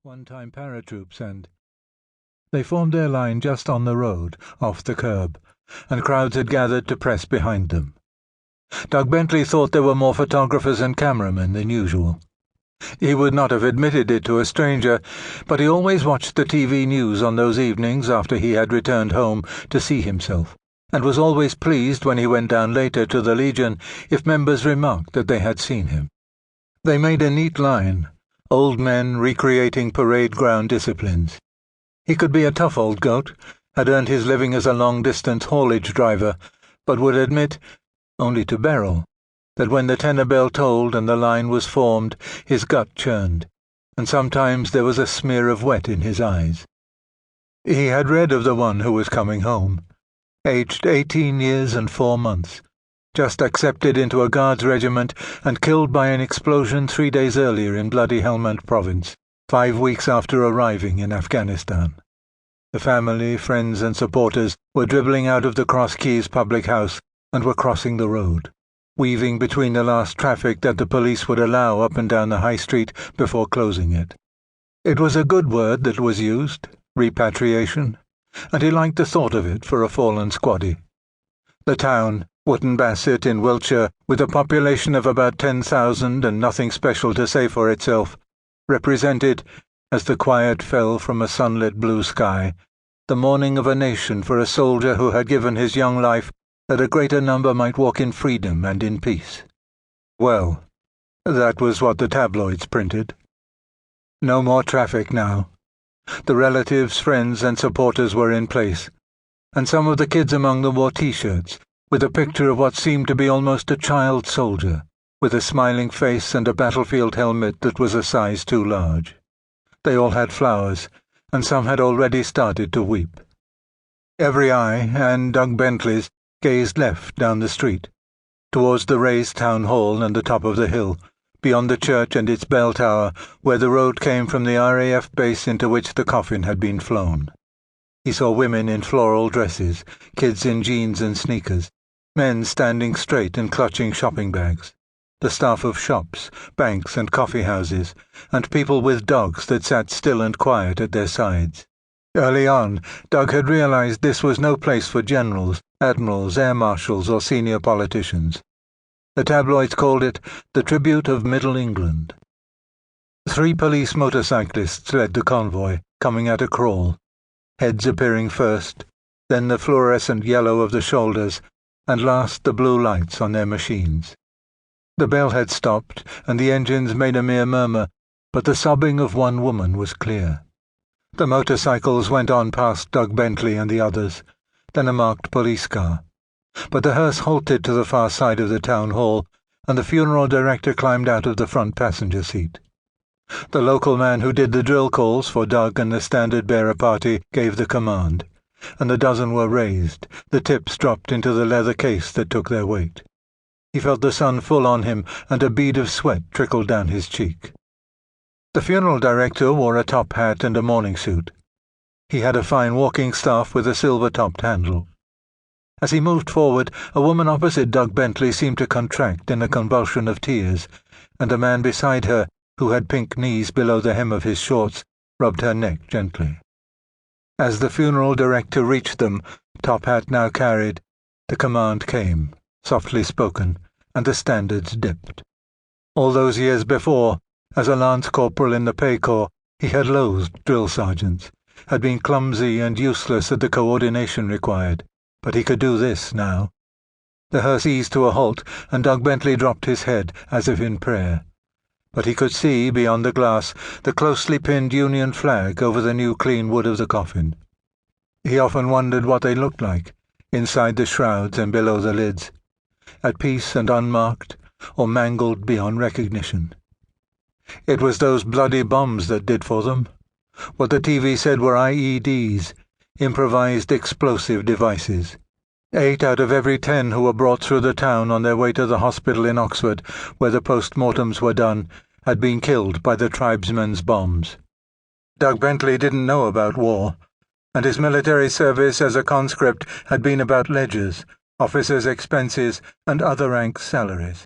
one-time paratroops, and they formed their line just on the road, off the curb, and crowds had gathered to press behind them. Doug Bentley thought there were more photographers and cameramen than usual. He would not have admitted it to a stranger, but he always watched the TV news on those evenings after he had returned home to see himself, and was always pleased when he went down later to the Legion if members remarked that they had seen him. They made a neat line, old men recreating parade ground disciplines. He could be a tough old goat, had earned his living as a long-distance haulage driver, but would admit, only to Beryl, that when the tenor bell tolled and the line was formed, his gut churned, and sometimes there was a smear of wet in his eyes. He had read of the one who was coming home, aged 18 years and 4 months, just accepted into a Guards regiment and killed by an explosion 3 days earlier in bloody Helmand province, 5 weeks after arriving in Afghanistan. The family, friends and supporters were dribbling out of the Cross Keys public house and were crossing the road, weaving between the last traffic that the police would allow up and down the high street before closing it. It was a good word that was used, repatriation, and he liked the thought of it for a fallen squaddy. The town, Wootton Bassett in Wiltshire, with a population of about 10,000 and nothing special to say for itself, represented, as the quiet fell from a sunlit blue sky, the mourning of a nation for a soldier who had given his young life that a greater number might walk in freedom and in peace. Well, that was what the tabloids printed. No more traffic now. The relatives, friends and supporters were in place, and some of the kids among them wore T-shirts, with a picture of what seemed to be almost a child soldier, with a smiling face and a battlefield helmet that was a size too large. They all had flowers, and some had already started to weep. Every eye, and Doug Bentley's, gazed left down the street, towards the raised town hall and the top of the hill, beyond the church and its bell tower, where the road came from the RAF base into which the coffin had been flown. He saw women in floral dresses, kids in jeans and sneakers, men standing straight and clutching shopping bags, the staff of shops, banks and coffee houses, and people with dogs that sat still and quiet at their sides. Early on, Doug had realized this was no place for generals, admirals, air marshals or senior politicians. The tabloids called it the Tribute of Middle England. 3 police motorcyclists led the convoy, coming at a crawl, heads appearing first, then the fluorescent yellow of the shoulders, and last the blue lights on their machines. The bell had stopped, and the engines made a mere murmur, but the sobbing of one woman was clear. The motorcycles went on past Doug Bentley and the others, then a marked police car. But the hearse halted to the far side of the town hall, and the funeral director climbed out of the front passenger seat. The local man who did the drill calls for Doug and the standard-bearer party gave the command, and the dozen were raised, the tips dropped into the leather case that took their weight. He felt the sun full on him, and a bead of sweat trickled down his cheek. The funeral director wore a top hat and a morning suit. He had a fine walking staff with a silver-topped handle. As he moved forward, a woman opposite Doug Bentley seemed to contract in a convulsion of tears, and a man beside her, who had pink knees below the hem of his shorts, rubbed her neck gently. As the funeral director reached them, top hat now carried, the command came, softly spoken, and the standards dipped. All those years before, as a lance corporal in the Pay Corps, he had loathed drill sergeants, had been clumsy and useless at the coordination required, but he could do this now. The hearse eased to a halt, and Doug Bentley dropped his head as if in prayer. But he could see, beyond the glass, the closely pinned Union flag over the new clean wood of the coffin. He often wondered what they looked like, inside the shrouds and below the lids, at peace and unmarked, or mangled beyond recognition. It was those bloody bombs that did for them. What the TV said were IEDs, improvised explosive devices. 8 out of every 10 who were brought through the town on their way to the hospital in Oxford, where the post-mortems were done, had been killed by the tribesmen's bombs. Doug Bentley didn't know about war, and his military service as a conscript had been about ledgers, officers' expenses, and other ranks' salaries.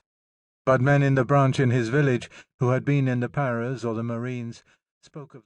But men in the branch in his village, who had been in the paras or the Marines, spoke of